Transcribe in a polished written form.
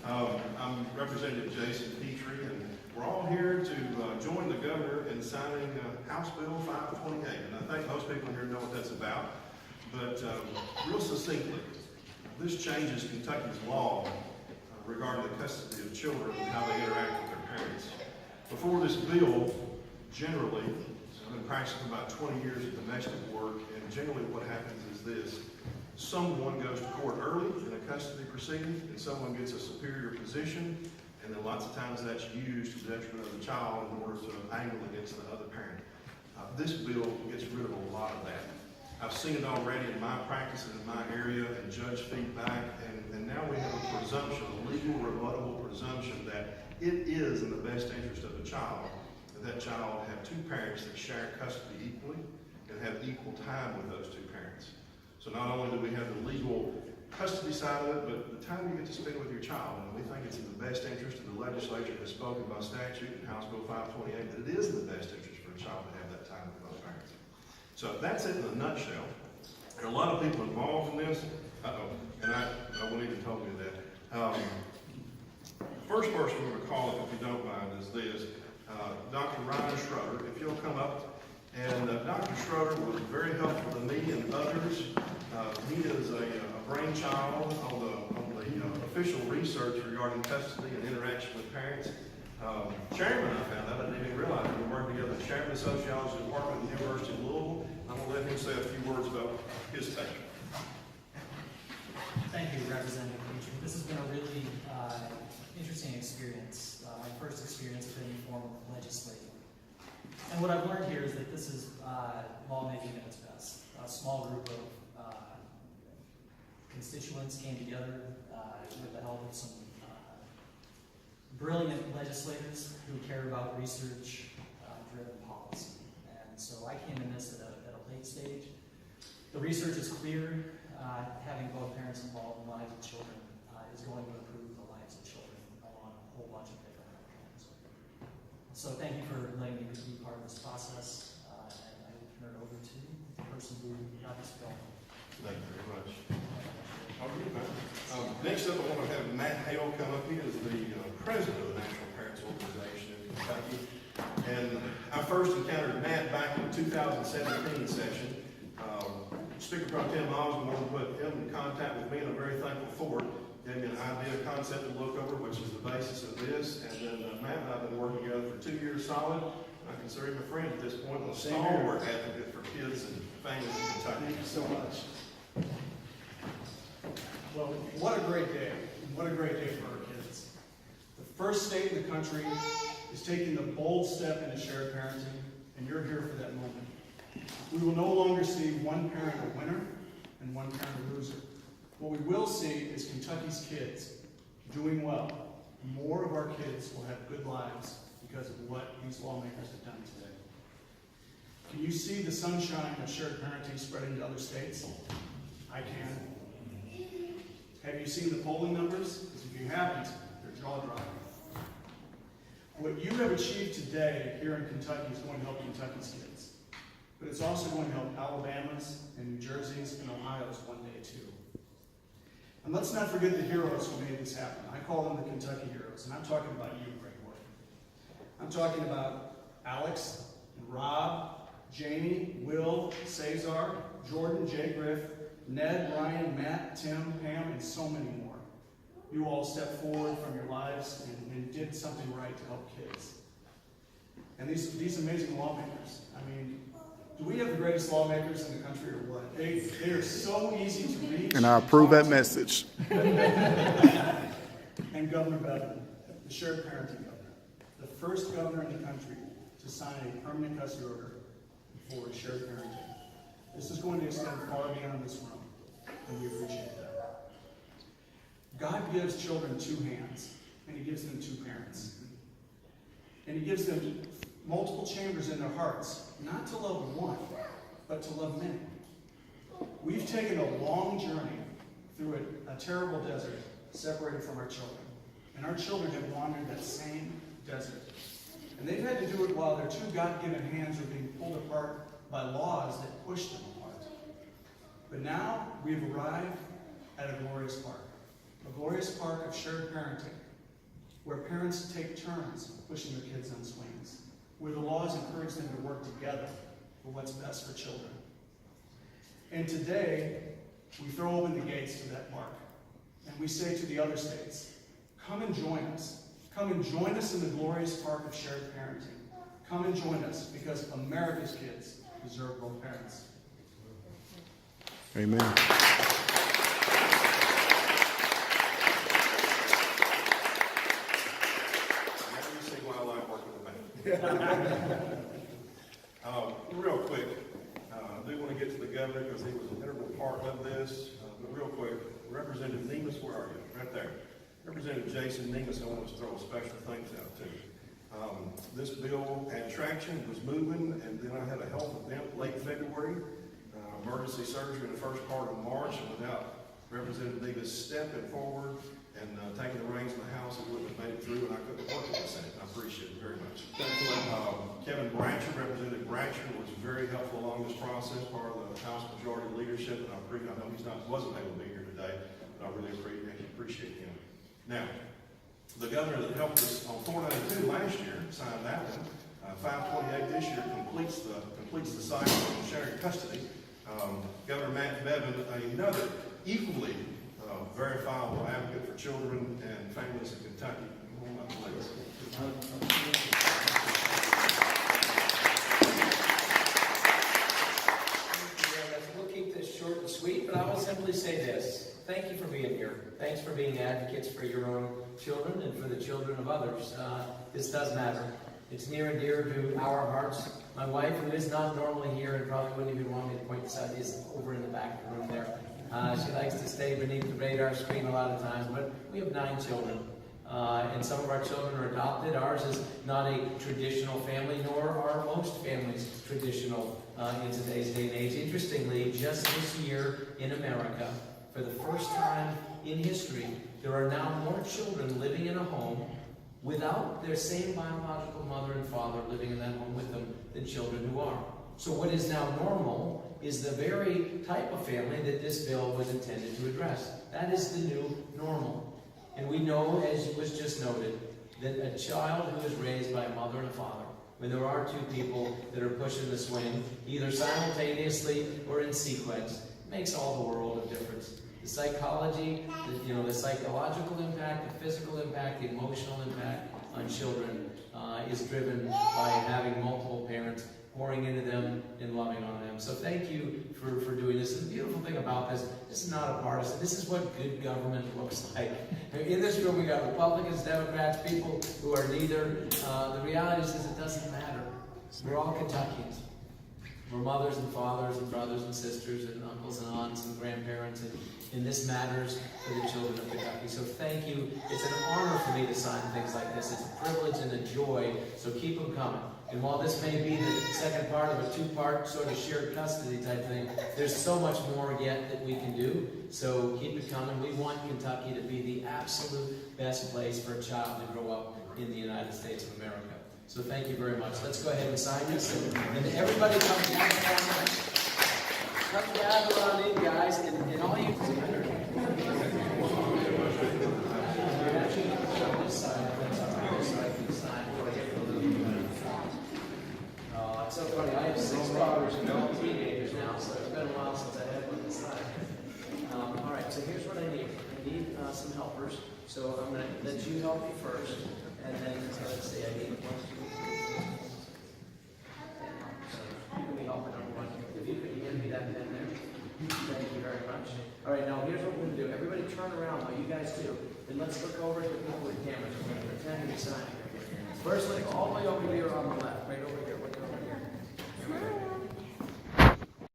I'm Representative Jason Petrie, and we're all here to join the governor in signing House Bill 528. And I think most people here know what that's about. But real succinctly, this changes Kentucky's law regarding the custody of children and how they interact with their parents. Before this bill, generally, I've been practicing for about 20 years of domestic work, and generally what happens is this. Someone goes to court early in a custody proceeding, and someone gets a superior position, and then lots of times that's used to the detriment of the child in order to angle against the other parent. This bill gets rid of a lot of that. I've seen it already in my practice and in my area and judge feedback, and now we have a presumption, a legal rebuttable presumption that it is in the best interest of the child that child have two parents that share custody equally and have equal time with those two parents. So not only do we have the legal custody side of it, but the time you get to spend with your child, and we think it's in the best interest, and the legislature has spoken by statute in House Bill 528 that it is in the best interest for a child to have that time with both parents. So that's it in a nutshell. There are a lot of people involved in this. And I won't even tell you that. First person we're going to call it, if you don't mind, is this. Dr. Ryan Schroeder, if you'll come up. And Dr. Schroeder was very helpful to me and others. He is a brainchild on the official research regarding custody and interaction with parents. Chairman, I found out, I didn't even realize we worked together. Chairman of the Sociology Department at the University of Louisville. I'm going to let him say a few words about his take. Thank you, Representative Petrie. This has been a really interesting experience. My first experience with any form of legislating. And what I've learned here is that this is lawmaking at its best. A small group of constituents came together with the help of some brilliant legislators who care about research-driven policy. And so I came in this at a late stage. The research is clear. Having both parents involved in the lives of children is going to improve the lives of children along a whole bunch of different outcomes. So thank you for letting me be part of this process, and I will turn it over to the person who got this going. Thank you very much. Next up, I want to have Matt Hale come up. He is the president of the National Parents Organization in Kentucky. And I first encountered Matt back in the 2017 session. Speaker Pro Tem Osborne put him in contact with me, and I'm very thankful for it. Gave me an idea, a concept to look over, which is the basis of this. And then Matt and I have been working together for 2 years solid. I consider him a friend at this point, and a stalwart advocate for kids and families in Kentucky. Thank you so much. Well, what a great day. What a great day for our kids. The first state in the country is taking the bold step into shared parenting, and you're here for that moment. We will no longer see one parent a winner and one parent a loser. What we will see is Kentucky's kids doing well. More of our kids will have good lives because of what these lawmakers have done today. Can you see the sunshine of shared parenting spreading to other states? I can. Have you seen the polling numbers? Because if you haven't, they're jaw-dropping. What you have achieved today here in Kentucky is going to help Kentucky's kids. But it's also going to help Alabama's and New Jersey's and Ohio's one day too. And let's not forget the heroes who made this happen. I call them the Kentucky heroes, and I'm talking about you, Greg Ward. I'm talking about Alex and Rob, Jamie, Will, Cesar, Jordan, Jay Griff, Ned, Ryan, Matt, Tim, Pam, and so many more. You all stepped forward from your lives and did something right to help kids. And these amazing lawmakers, I mean, do we have the greatest lawmakers in the country or what? They are so easy to reach. And I approve that message. And Governor Bevin, the shared parenting governor, the first governor in the country to sign a permanent custody order for shared parenting. This is going to extend far beyond this room, and we appreciate that. God gives children two hands, and he gives them two parents. And he gives them multiple chambers in their hearts, not to love one, but to love many. We've taken a long journey through a terrible desert, separated from our children. And our children have wandered that same desert. And they've had to do it while their two God-given hands are being pulled apart by laws that push them apart. But now we've arrived at a glorious part. A glorious glorious park of shared parenting, where parents take turns pushing their kids on swings, where the laws encourage them to work together for what's best for children. And today, we throw open the gates to that park, and we say to the other states, come and join us. Come and join us in the glorious park of shared parenting. Come and join us, because America's kids deserve both parents. Amen. Let me see why I like working with them. Real quick, I do want to get to the governor because he was an integral part of this. But real quick, Representative Nemus, where are you? Right there. Representative Jason Nemus, I want to throw a special thanks out to. This bill had traction, was moving, and then I had a health event late February, emergency surgery in the first part of March, and without Representative Nemus stepping forward and taking the reins in the House, it wouldn't have made it through, and I couldn't work in the Senate. I appreciate it very much. Kevin Bratcher, Representative Bratcher, was very helpful along this process, part of the House Majority Leadership, and I know he wasn't able to be here today, but I really appreciate him. Now, the governor that helped us on 492 last year signed that one. 528 this year completes the cycle of sharing custody. Governor Matt Bevin, another equally verifiable advocate for children and families in Kentucky. We'll keep this short and sweet, but I will simply say this. Thank you for being here. Thanks for being advocates for your own children and for the children of others. This does matter. It's near and dear to our hearts. My wife, who is not normally here and probably wouldn't even want me to point this out, is over in the back of the room there. She likes to stay beneath the radar screen a lot of times, but we have 9 children. And some of our children are adopted. Ours is not a traditional family, nor are most families traditional in today's day and age. Interestingly, just this year in America, for the first time in history, there are now more children living in a home without their same biological mother and father living in that home with them than children who are. So what is now normal is the very type of family that this bill was intended to address. That is the new normal. And we know, as was just noted, that a child who is raised by a mother and a father, when there are 2 people that are pushing the swing, either simultaneously or in sequence, makes all the world of difference. The psychology, the psychological impact, the physical impact, the emotional impact on children is driven by having multiple parents pouring into them and loving on them. So thank you for doing this. And the beautiful thing about this is not a partisan. This is what good government looks like. In this room we got Republicans, Democrats, people who are neither. The reality is it doesn't matter. We're all Kentuckians. We're mothers and fathers and brothers and sisters and uncles and aunts and grandparents, and this matters for the children of Kentucky. So thank you. It's an honor for me to sign things like this. It's a privilege and a joy, so keep them coming. And while this may be the second part of a 2-part sort of shared custody type thing, there's so much more yet that we can do. So keep it coming. We want Kentucky to be the absolute best place for a child to grow up in the United States of America. So thank you very much. Let's go ahead and sign this. And everybody come gather on in, guys, and all you it's so funny. I have 6 daughters and they're all teenagers now, so it's been a while since I had one this side. All right, so here's what I need. I need some helpers. So I'm going to let you help me first, and then let's see. I need 1, 2, 3, 4, 10 helpers. So you can be helper number 1. If you could hand me that pen there. Thank you very much. All right, now here's what we're going to do. Everybody turn around, while you guys do, and let's look over at the people with cameras. We're going to pretend to be signing. First, look all the way over here on the left, right over here. Look over here.